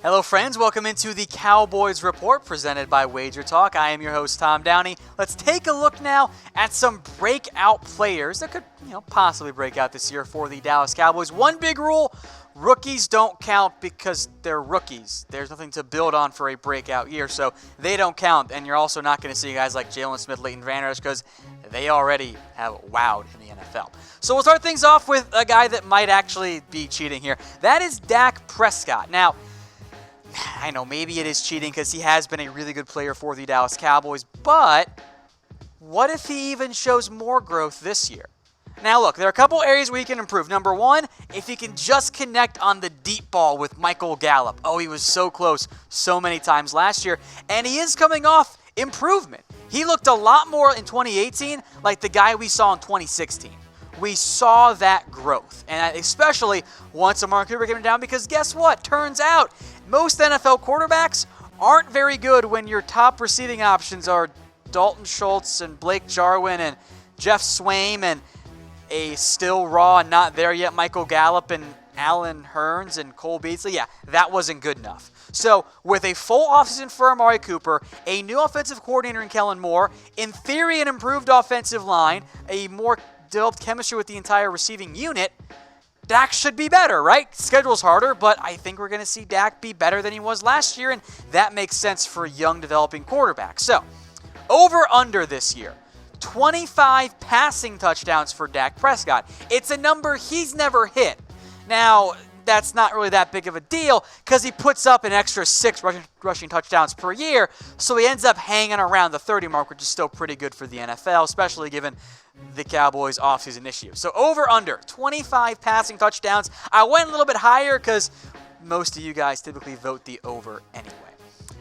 Hello friends, welcome into the Cowboys Report presented by Wager Talk. I am your host Tom Downey. Let's take a look now at some breakout players that could possibly break out this year for the Dallas Cowboys. One big rule, rookies don't count because they're rookies. There's nothing to build on for a breakout year, so they don't count. And you're also not going to see guys like Jalen Smith, Leighton Vander Esch, because they already have wowed in the NFL. So we'll start things off with a guy that might actually be cheating here. That is Dak Prescott. Now, I know maybe it is cheating because he has been a really good player for the Dallas Cowboys, but what if he even shows more growth this year? Now look, there are a couple areas where he can improve. Number one, if he can just connect on the deep ball with Michael Gallup. Oh, he was so close so many times last year, and he is coming off improvement. He looked a lot more in 2018 like the guy we saw in 2016. We saw that growth, and especially once Amari Cooper came down, because guess what? Turns out most NFL quarterbacks aren't very good when your top receiving options are Dalton Schultz and Blake Jarwin and Jeff Swaim and a still raw and not there yet Michael Gallup and Allen Hurns and Cole Beasley. Yeah, that wasn't good enough. So with a full offseason for Amari Cooper, a new offensive coordinator in Kellen Moore, in theory an improved offensive line, a more developed chemistry with the entire receiving unit, Dak should be better, right? Schedule's harder, but I think we're going to see Dak be better than he was last year, and that makes sense for a young developing quarterback. So, over-under this year, 25 passing touchdowns for Dak Prescott. It's a number he's never hit. Now, that's not really that big of a deal because he puts up an extra 6 rushing touchdowns per year, so he ends up hanging around the 30 mark, which is still pretty good for the NFL, especially given the Cowboys' offseason issue. So over-under, 25 passing touchdowns. I went a little bit higher because most of you guys typically vote the over anyway.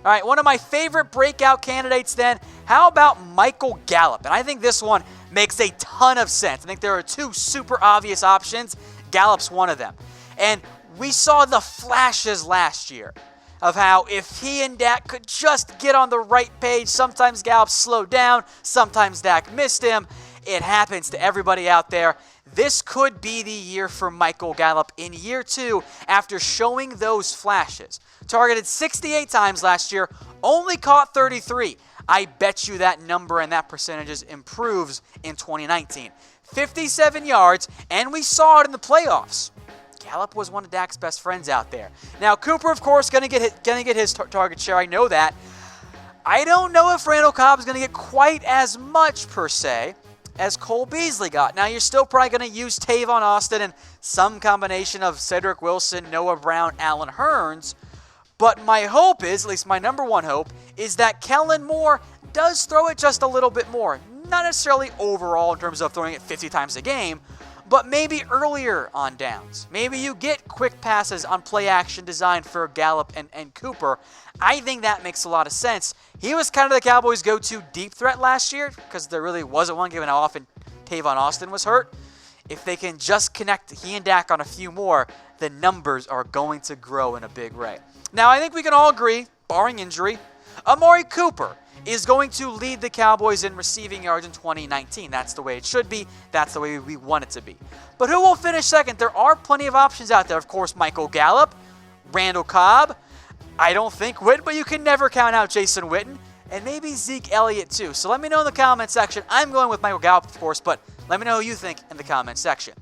All right, one of my favorite breakout candidates then, how about Michael Gallup? And I think this one makes a ton of sense. I think there are two super obvious options. Gallup's one of them. And we saw the flashes last year of how if he and Dak could just get on the right page, sometimes Gallup slowed down, sometimes Dak missed him. It happens to everybody out there. This could be the year for Michael Gallup in year 2 after showing those flashes. Targeted 68 times last year, only caught 33. I bet you that number and that percentage improves in 2019. 57 yards, and we saw it in the playoffs. Gallup was one of Dak's best friends out there. Now, Cooper, of course, going to get his target share. I know that. I don't know if Randall Cobb's going to get quite as much, per se, as Cole Beasley got. Now, you're still probably going to use Tavon Austin and some combination of Cedric Wilson, Noah Brown, Allen Hurns. But my hope is, at least my number one hope, is that Kellen Moore does throw it just a little bit more. Not necessarily overall in terms of throwing it 50 times a game, but maybe earlier on downs. Maybe you get quick passes on play action designed for Gallup and Cooper. I think that makes a lot of sense. He was kind of the Cowboys' go-to deep threat last year because there really wasn't one given how often Tavon Austin was hurt. If they can just connect he and Dak on a few more, the numbers are going to grow in a big way. Now, I think we can all agree, barring injury, Amari Cooper is going to lead the Cowboys in receiving yards in 2019. That's the way it should be. That's the way we want it to be. But who will finish second? There are plenty of options out there. Of course, Michael Gallup, Randall Cobb. I don't think Witten, but you can never count out Jason Witten. And maybe Zeke Elliott too. So let me know in the comment section. I'm going with Michael Gallup, of course, but let me know who you think in the comment section.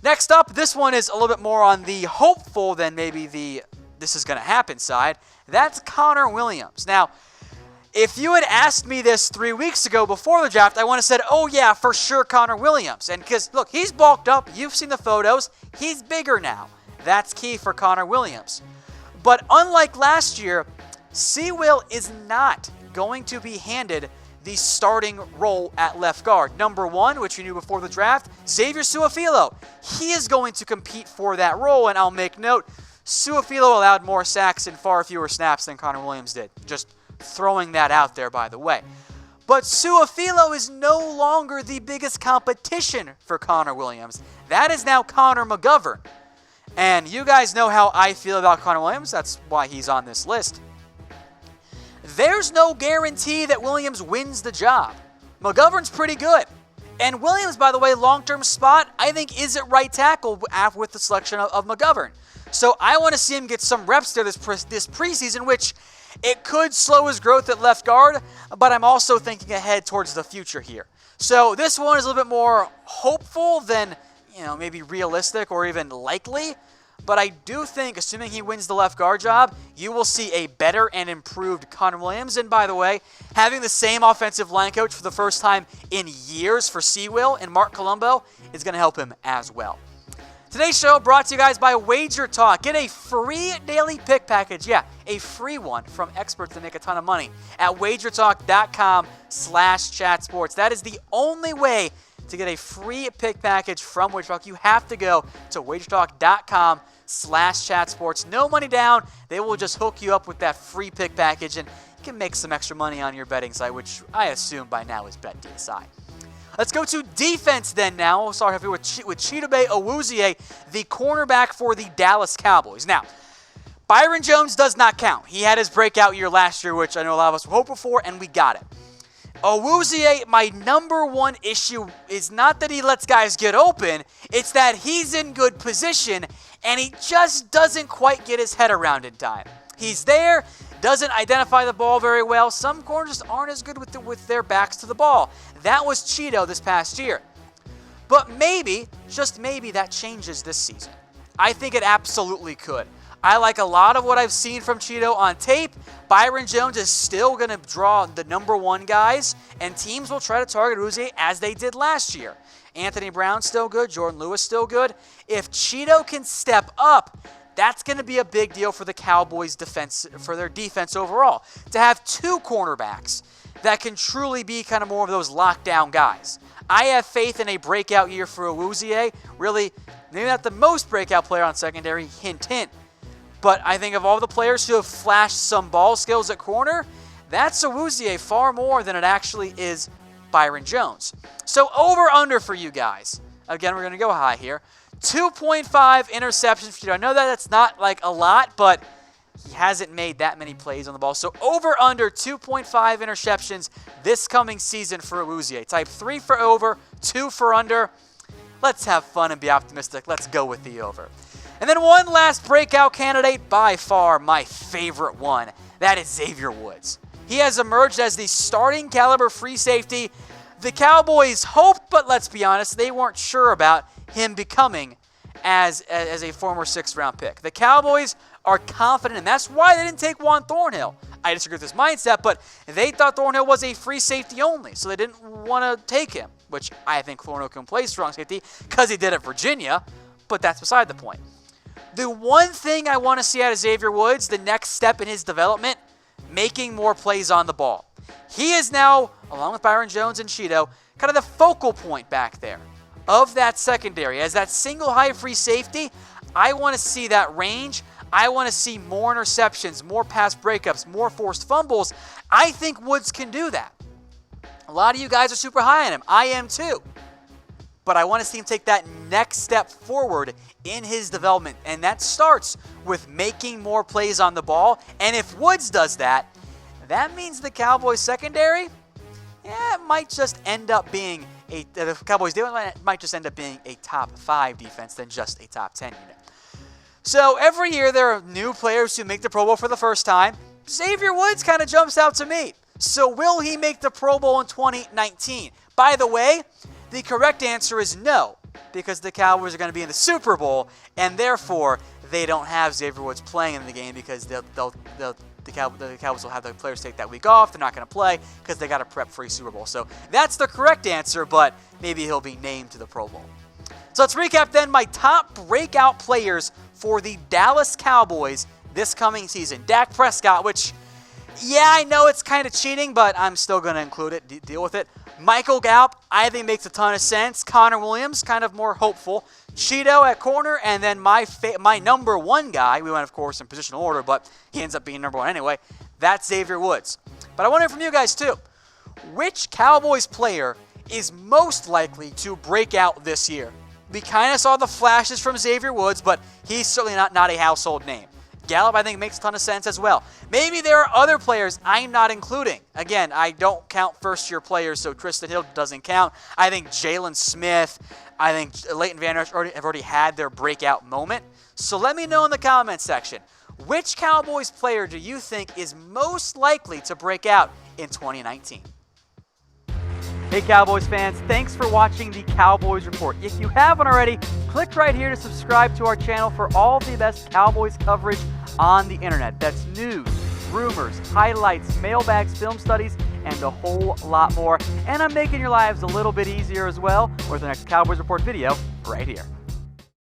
Next up, this one is a little bit more on the hopeful than maybe the this is going to happen side. That's Connor Williams. Now, if you had asked me this 3 weeks ago before the draft, I would have said, oh yeah, for sure Connor Williams. And because, look, he's bulked up. You've seen the photos. He's bigger now. That's key for Connor Williams. But unlike last year, Sewell is not going to be handed the starting role at left guard. Number one, which we knew before the draft, Xavier Su'a-Filo. He is going to compete for that role, and I'll make note, Su'a-Filo allowed more sacks and far fewer snaps than Connor Williams did. Just throwing that out there, by the way. But Su'a-Filo is no longer the biggest competition for Connor Williams. That is now Connor McGovern. And you guys know how I feel about Connor Williams. That's why he's on this list. There's no guarantee that Williams wins the job. McGovern's pretty good. And Williams, by the way, long-term spot, I think is at right tackle with the selection of McGovern. So I want to see him get some reps there this preseason, which it could slow his growth at left guard, but I'm also thinking ahead towards the future here. So this one is a little bit more hopeful than, maybe realistic or even likely. But I do think, assuming he wins the left guard job, you will see a better and improved Connor Williams. And by the way, having the same offensive line coach for the first time in years for Seawill and Mark Colombo is going to help him as well. Today's show brought to you guys by Wager Talk. Get a free daily pick package. Yeah, a free one from experts that make a ton of money at wagertalk.com/chatsports. That is the only way to get a free pick package from Wager Talk. You have to go to wagertalk.com/chatsports. No money down. They will just hook you up with that free pick package, and you can make some extra money on your betting site, which I assume by now is BetDSI. Let's go to defense then now. We'll start with Chidobe Awuzie, the cornerback for the Dallas Cowboys. Now, Byron Jones does not count. He had his breakout year last year, which I know a lot of us were hoping for, and we got it. Awuzie, my number one issue is not that he lets guys get open, it's that he's in good position, and he just doesn't quite get his head around in time. He's there, doesn't identify the ball very well. Some corners just aren't as good with their backs to the ball. That was Cheeto this past year. But maybe, just maybe, that changes this season. I think it absolutely could. I like a lot of what I've seen from Cheeto on tape. Byron Jones is still going to draw the number one guys, and teams will try to target Awuzie as they did last year. Anthony Brown's still good. Jordan Lewis still good. If Cheeto can step up, that's going to be a big deal for the Cowboys' defense, for their defense overall. To have two cornerbacks that can truly be kind of more of those lockdown guys. I have faith in a breakout year for Awuzie. Really, maybe not the most breakout player on secondary, hint, hint. But I think of all the players who have flashed some ball skills at corner, that's Awuzie far more than it actually is Byron Jones. So over-under for you guys. Again, we're going to go high here. 2.5 interceptions for you. I know that that's not like a lot, but he hasn't made that many plays on the ball. So over-under 2.5 interceptions this coming season for Awuzie. Type 3 for over, 2 for under. Let's have fun and be optimistic. Let's go with the over. And then one last breakout candidate, by far my favorite one. That is Xavier Woods. He has emerged as the starting caliber free safety. The Cowboys hoped, but let's be honest, they weren't sure about him becoming as a former 6th-round pick. The Cowboys are confident, and that's why they didn't take Juan Thornhill. I disagree with this mindset, but they thought Thornhill was a free safety only, so they didn't want to take him, which I think Thornhill can play strong safety because he did at Virginia, but that's beside the point. The one thing I want to see out of Xavier Woods, the next step in his development, making more plays on the ball. He is now, along with Byron Jones and Cheeto, kind of the focal point back there of that secondary. As that single high free safety, I want to see that range. I want to see more interceptions, more pass breakups, more forced fumbles. I think Woods can do that. A lot of you guys are super high on him. I am too. But I want to see him take that next step forward in his development. And that starts with making more plays on the ball. And if Woods does that, that means the Cowboys secondary, it might just end up being the Cowboys might just end up being a top 5 defense than just a top 10 unit. So every year there are new players who make the Pro Bowl for the first time. Xavier Woods kind of jumps out to me. So will he make the Pro Bowl in 2019? By the way, the correct answer is no, because the Cowboys are going to be in the Super Bowl, and therefore they don't have Xavier Woods playing in the game because the Cowboys will have the players take that week off. They're not going to play because they got to prep for a Super Bowl. So that's the correct answer, but maybe he'll be named to the Pro Bowl. So let's recap then my top breakout players for the Dallas Cowboys this coming season. Dak Prescott, which, yeah, I know it's kind of cheating, but I'm still going to include it, deal with it. Michael Gallup, I think makes a ton of sense. Connor Williams, kind of more hopeful. Cheeto at corner, and then my number one guy, we went, of course, in positional order, but he ends up being number one anyway, that's Xavier Woods. But I want to hear from you guys, too. Which Cowboys player is most likely to break out this year? We kind of saw the flashes from Xavier Woods, but he's certainly not a household name. Gallup, I think, makes a ton of sense as well. Maybe there are other players I'm not including. Again, I don't count first-year players, so Tristan Hill doesn't count. I think Jalen Smith, I think Leighton Vander Esch have already had their breakout moment. So let me know in the comments section, which Cowboys player do you think is most likely to break out in 2019? Hey Cowboys fans, thanks for watching the Cowboys Report. If you haven't already, click right here to subscribe to our channel for all the best Cowboys coverage on the internet. That's news, rumors, highlights, mailbags, film studies, and a whole lot more. And I'm making your lives a little bit easier as well with the next Cowboys Report video right here.